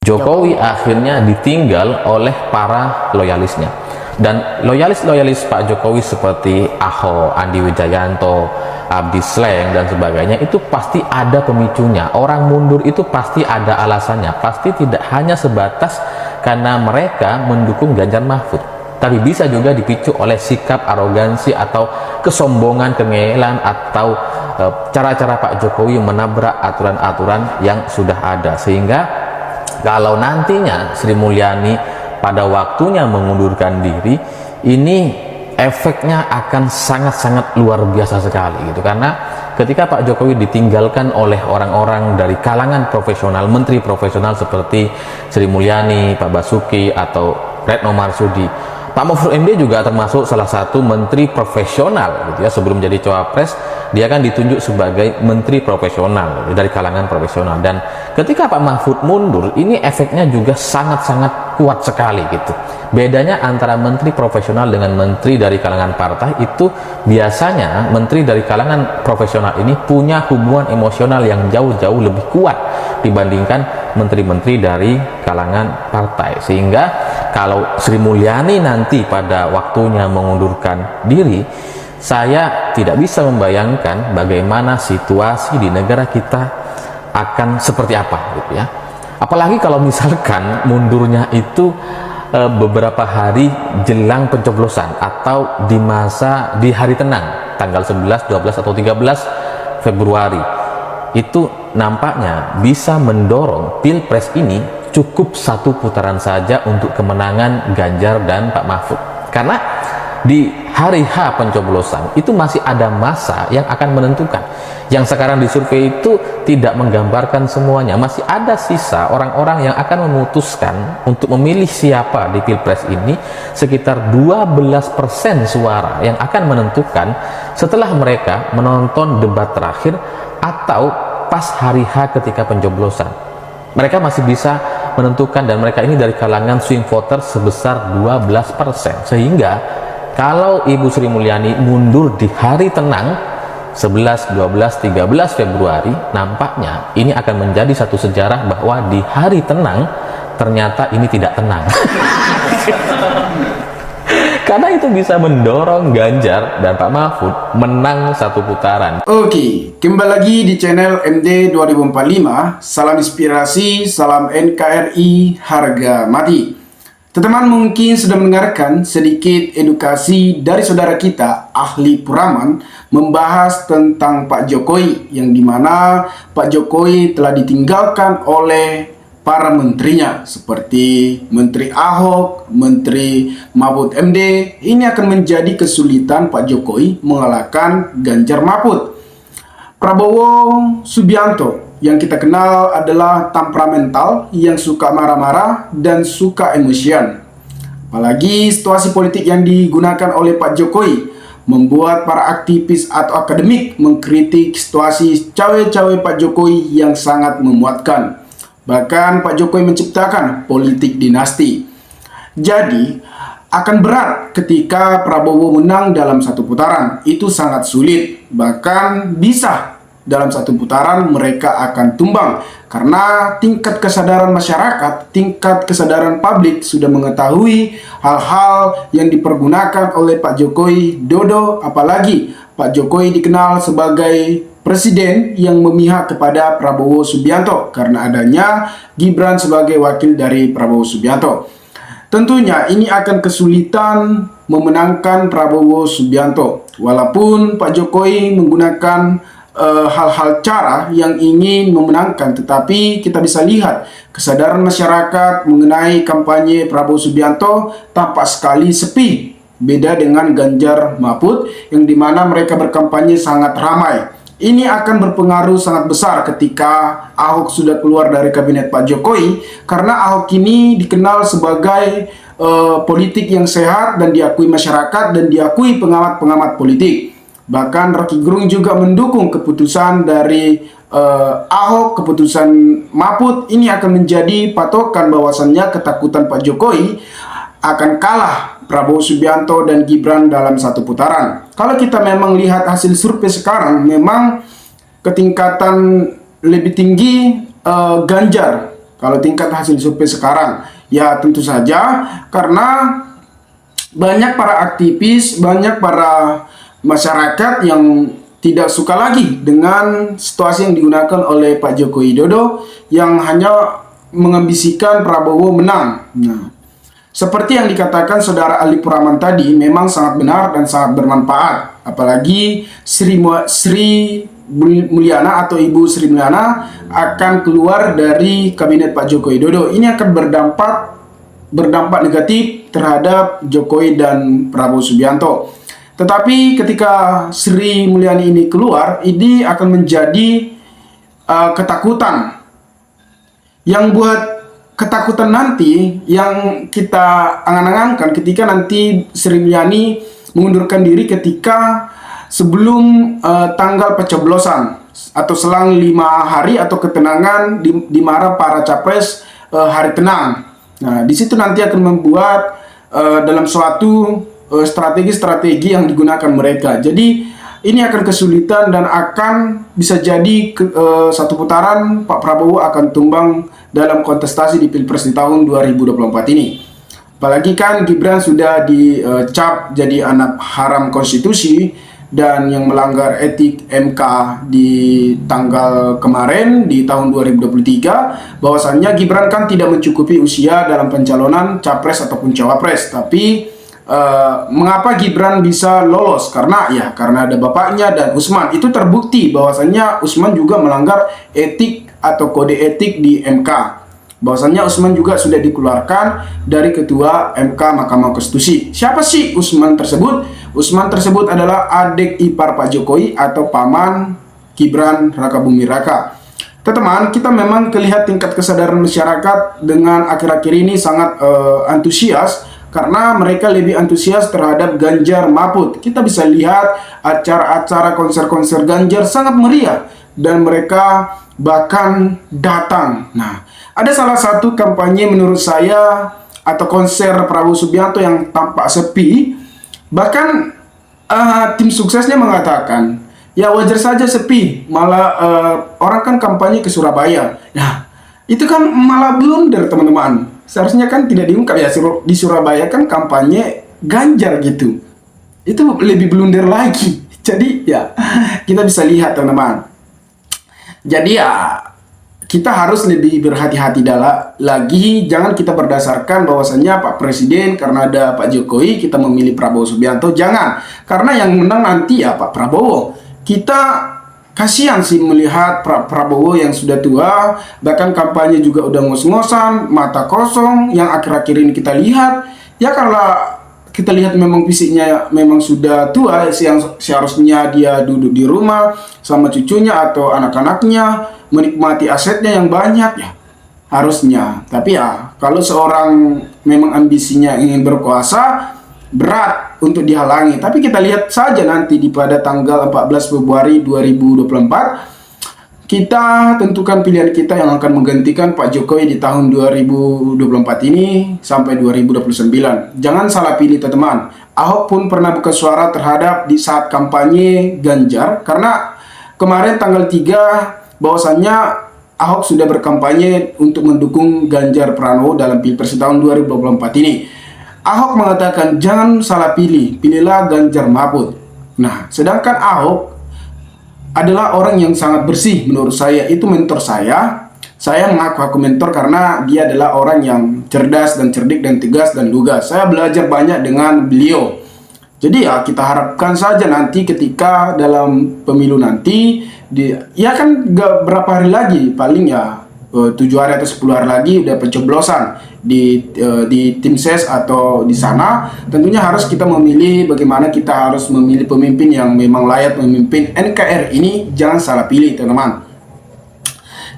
Jokowi akhirnya ditinggal oleh para loyalisnya, dan loyalis Pak Jokowi seperti Ahok, Andi Wijayanto, Abdi Sleng dan sebagainya itu pasti ada pemicunya. Orang mundur itu pasti ada alasannya, pasti tidak hanya sebatas karena mereka mendukung Ganjar Mahfud, tapi bisa juga dipicu oleh sikap arogansi atau kesombongan, kengelan, atau cara-cara Pak Jokowi menabrak aturan-aturan yang sudah ada. Sehingga kalau nantinya Sri Mulyani pada waktunya mengundurkan diri, ini efeknya akan sangat-sangat luar biasa sekali gitu. Karena ketika Pak Jokowi ditinggalkan oleh orang-orang dari kalangan profesional, menteri profesional seperti Sri Mulyani, Pak Basuki, atau Retno Marsudi, Pak Mahfud MD juga termasuk salah satu menteri profesional gitu ya. Sebelum jadi cawapres, dia kan ditunjuk sebagai menteri profesional dari kalangan profesional. Dan ketika Pak Mahfud mundur, ini efeknya juga sangat-sangat kuat sekali gitu. Bedanya antara menteri profesional dengan menteri dari kalangan partai itu, biasanya menteri dari kalangan profesional ini punya hubungan emosional yang jauh-jauh lebih kuat dibandingkan menteri-menteri dari kalangan partai. Sehingga kalau Sri Mulyani nanti pada waktunya mengundurkan diri, saya tidak bisa membayangkan bagaimana situasi di negara kita akan seperti apa gitu ya. Apalagi kalau misalkan mundurnya itu beberapa hari jelang pencoblosan atau di hari tenang tanggal 11, 12 atau 13 Februari. Itu nampaknya bisa mendorong Pilpres ini cukup satu putaran saja untuk kemenangan Ganjar dan Pak Mahfud. Karena di hari H pencoblosan itu masih ada masa yang akan menentukan. Yang sekarang disurvei itu tidak menggambarkan semuanya, masih ada sisa orang-orang yang akan memutuskan untuk memilih siapa di Pilpres ini, sekitar 12% suara yang akan menentukan setelah mereka menonton debat terakhir atau pas hari H ketika pencoblosan. Mereka masih bisa menentukan, dan mereka ini dari kalangan swing voter sebesar 12%. Sehingga kalau Ibu Sri Mulyani mundur di hari tenang 11, 12, 13 Februari, nampaknya ini akan menjadi satu sejarah bahwa di hari tenang ternyata ini tidak tenang. Karena itu bisa mendorong Ganjar dan Pak Mahfud menang satu putaran. Oke, kembali lagi di channel MD 2045. Salam inspirasi, salam NKRI, harga mati. Teman-teman mungkin sudah mendengarkan sedikit edukasi dari saudara kita, Ahli Puraman, membahas tentang Pak Jokowi, yang dimana Pak Jokowi telah ditinggalkan oleh para menterinya, seperti Menteri Ahok, Menteri Mahfud MD. Ini akan menjadi kesulitan Pak Jokowi mengalahkan Ganjar Mahfud. Prabowo Subianto yang kita kenal adalah temperamental, yang suka marah-marah dan suka emosian. Apalagi situasi politik yang digunakan oleh Pak Jokowi membuat para aktivis atau akademik mengkritik situasi cawe-cawe Pak Jokowi yang sangat memuatkan. Bahkan Pak Jokowi menciptakan politik dinasti. Jadi akan berat ketika Prabowo menang dalam satu putaran. Itu sangat sulit. Bahkan bisa dalam satu putaran mereka akan tumbang, karena tingkat kesadaran masyarakat, tingkat kesadaran publik sudah mengetahui hal-hal yang dipergunakan oleh Pak Jokowi Dodo. Apalagi Pak Jokowi dikenal sebagai presiden yang memihak kepada Prabowo Subianto karena adanya Gibran sebagai wakil dari Prabowo Subianto. Tentunya ini akan kesulitan memenangkan Prabowo Subianto, walaupun Pak Jokowi menggunakan hal-hal cara yang ingin memenangkan, tetapi kita bisa lihat kesadaran masyarakat mengenai kampanye Prabowo Subianto tampak sekali sepi, beda dengan Ganjar Mahfud yang dimana mereka berkampanye sangat ramai. Ini akan berpengaruh sangat besar ketika Ahok sudah keluar dari kabinet Pak Jokowi, karena Ahok ini dikenal sebagai politik yang sehat dan diakui masyarakat dan diakui pengamat-pengamat politik. Bahkan Rocky Gerung juga mendukung keputusan dari Ahok, keputusan Mahfud. Ini akan menjadi patokan bahwasannya ketakutan Pak Jokowi akan kalah Prabowo Subianto dan Gibran dalam satu putaran. Kalau kita memang lihat hasil survei sekarang, memang ketingkatan lebih tinggi Ganjar kalau tingkat hasil survei sekarang. Ya tentu saja karena banyak para aktivis, banyak para masyarakat yang tidak suka lagi dengan situasi yang digunakan oleh Pak Joko Widodo yang hanya mengambisikan Prabowo menang. Nah, seperti yang dikatakan Saudara Ali Puraman tadi, memang sangat benar dan sangat bermanfaat. Apalagi Sri Mulyana atau Ibu Sri Mulyana akan keluar dari kabinet Pak Joko Widodo. Ini akan berdampak negatif terhadap Jokowi dan Prabowo Subianto. Tetapi ketika Sri Mulyani ini keluar, ini akan menjadi ketakutan. Yang buat ketakutan nanti yang kita angan-angankan ketika nanti Sri Mulyani mengundurkan diri ketika sebelum tanggal pencoblosan atau selang 5 hari atau ketenangan di mana para capres hari tenang. Nah, di situ nanti akan membuat dalam suatu strategi-strategi yang digunakan mereka. Jadi ini akan kesulitan dan akan bisa jadi satu putaran Pak Prabowo akan tumbang dalam kontestasi di Pilpres di tahun 2024 ini. Apalagi kan Gibran sudah dicap jadi anak haram konstitusi dan yang melanggar etik MK di tanggal kemarin di tahun 2023, bahwasannya Gibran kan tidak mencukupi usia dalam pencalonan capres ataupun cawapres. Tapi mengapa Gibran bisa lolos? Karena ada bapaknya dan Usman. Itu terbukti bahwasannya Usman juga melanggar etik atau kode etik di MK. Bahwasannya Usman juga sudah dikeluarkan dari ketua MK Mahkamah Konstitusi. Siapa sih Usman tersebut? Usman tersebut adalah adik ipar Pak Jokowi atau paman Gibran Rakabuming Raka. Teman-teman, kita memang melihat tingkat kesadaran masyarakat dengan akhir-akhir ini sangat antusias karena mereka lebih antusias terhadap Ganjar Mahfud. Kita bisa lihat acara-acara konser-konser Ganjar sangat meriah dan mereka bahkan datang. Nah, ada salah satu kampanye menurut saya atau konser Prabowo Subianto yang tampak sepi. Bahkan tim suksesnya mengatakan, ya wajar saja sepi, malah orang kan kampanye ke Surabaya. Nah, itu kan malah blunder teman-teman. Seharusnya kan tidak diungkap ya, di Surabaya kan kampanye Ganjar gitu. Itu lebih blunder lagi. Jadi ya kita bisa lihat teman-teman. Jadi ya kita harus lebih berhati-hati lagi. Jangan kita berdasarkan bahwasannya Pak Presiden karena ada Pak Jokowi kita memilih Prabowo Subianto. Jangan. Karena yang menang nanti ya Pak Prabowo. Kita kasihan sih melihat Prabowo yang sudah tua, bahkan kampanye juga udah ngos-ngosan, mata kosong. Yang akhir-akhir ini kita lihat, ya kalau kita lihat memang fisiknya memang sudah tua, yang seharusnya dia duduk di rumah sama cucunya atau anak-anaknya, menikmati asetnya yang banyak ya harusnya. Tapi ya kalau seorang memang ambisinya ingin berkuasa, berat untuk dihalangi. Tapi kita lihat saja nanti pada tanggal 14 Februari 2024 kita tentukan pilihan kita yang akan menggantikan Pak Jokowi di tahun 2024 ini sampai 2029. Jangan salah pilih teman-teman. Ahok pun pernah buka suara terhadap di saat kampanye Ganjar, karena kemarin tanggal 3 bahwasannya Ahok sudah berkampanye untuk mendukung Ganjar Pranowo dalam Pilpres tahun 2024 ini. Ahok mengatakan jangan salah pilih, pilihlah Ganjar Mahfud. Nah, sedangkan Ahok adalah orang yang sangat bersih menurut saya. Itu mentor saya. Saya mengaku aku mentor karena dia adalah orang yang cerdas dan cerdik dan tegas dan lugas. Saya belajar banyak dengan beliau. Jadi ya kita harapkan saja nanti ketika dalam pemilu nanti ya kan gak berapa hari lagi, paling ya 7 hari atau 10 hari lagi udah pencoblosan di tim ses atau di sana. Tentunya harus kita memilih bagaimana kita harus memilih pemimpin yang memang layak memimpin NKRI ini. Jangan salah pilih teman-teman.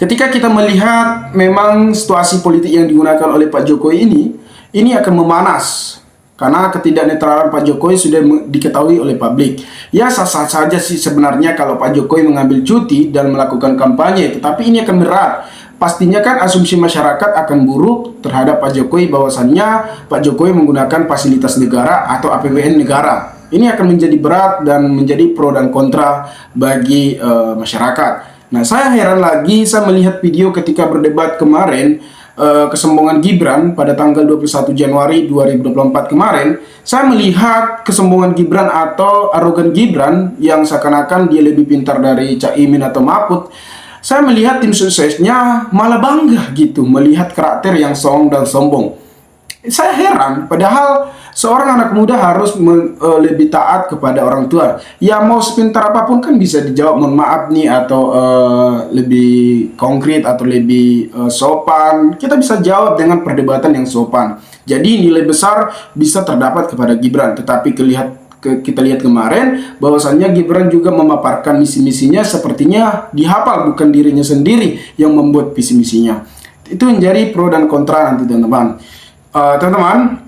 Ketika kita melihat memang situasi politik yang digunakan oleh Pak Jokowi ini akan memanas karena ketidaknetralan Pak Jokowi sudah diketahui oleh publik. Ya sah-sah saja sih sebenarnya kalau Pak Jokowi mengambil cuti dan melakukan kampanye, tetapi ini akan berat. Pastinya kan asumsi masyarakat akan buruk terhadap Pak Jokowi bahwasannya Pak Jokowi menggunakan fasilitas negara atau APBN negara. Ini akan menjadi berat dan menjadi pro dan kontra bagi masyarakat. Nah, saya heran lagi, saya melihat video ketika berdebat kemarin, kesombongan Gibran pada tanggal 21 Januari 2024 kemarin. Saya melihat kesombongan Gibran atau arogan Gibran yang seakan-akan dia lebih pintar dari Cak Imin atau Mahfud. Saya melihat tim suksesnya malah bangga gitu melihat karakter yang song dan sombong. Saya heran, padahal seorang anak muda harus lebih taat kepada orang tua. Ya mau sepintar apapun kan bisa dijawab mohon maaf nih, atau lebih konkret atau lebih sopan. Kita bisa jawab dengan perdebatan yang sopan. Jadi nilai besar bisa terdapat kepada Gibran. Tetapi kita lihat kemarin bahwasannya Gibran juga memaparkan misi-misinya sepertinya dihafal, bukan dirinya sendiri yang membuat visi misinya. Itu menjadi pro dan kontra nanti teman-teman. Teman-teman,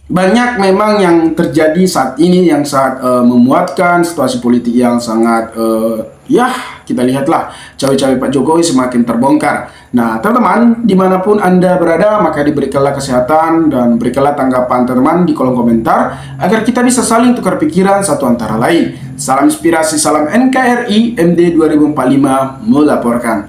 banyak memang yang terjadi saat ini yang sangat memuatkan, situasi politik yang sangat ya kita lihatlah cawe-cawe Pak Jokowi semakin terbongkar. Nah teman-teman, dimanapun Anda berada, maka diberikanlah kesehatan dan berikanlah tanggapan teman-teman di kolom komentar agar kita bisa saling tukar pikiran satu antara lain. Salam inspirasi, salam NKRI, MD 2045 melaporkan.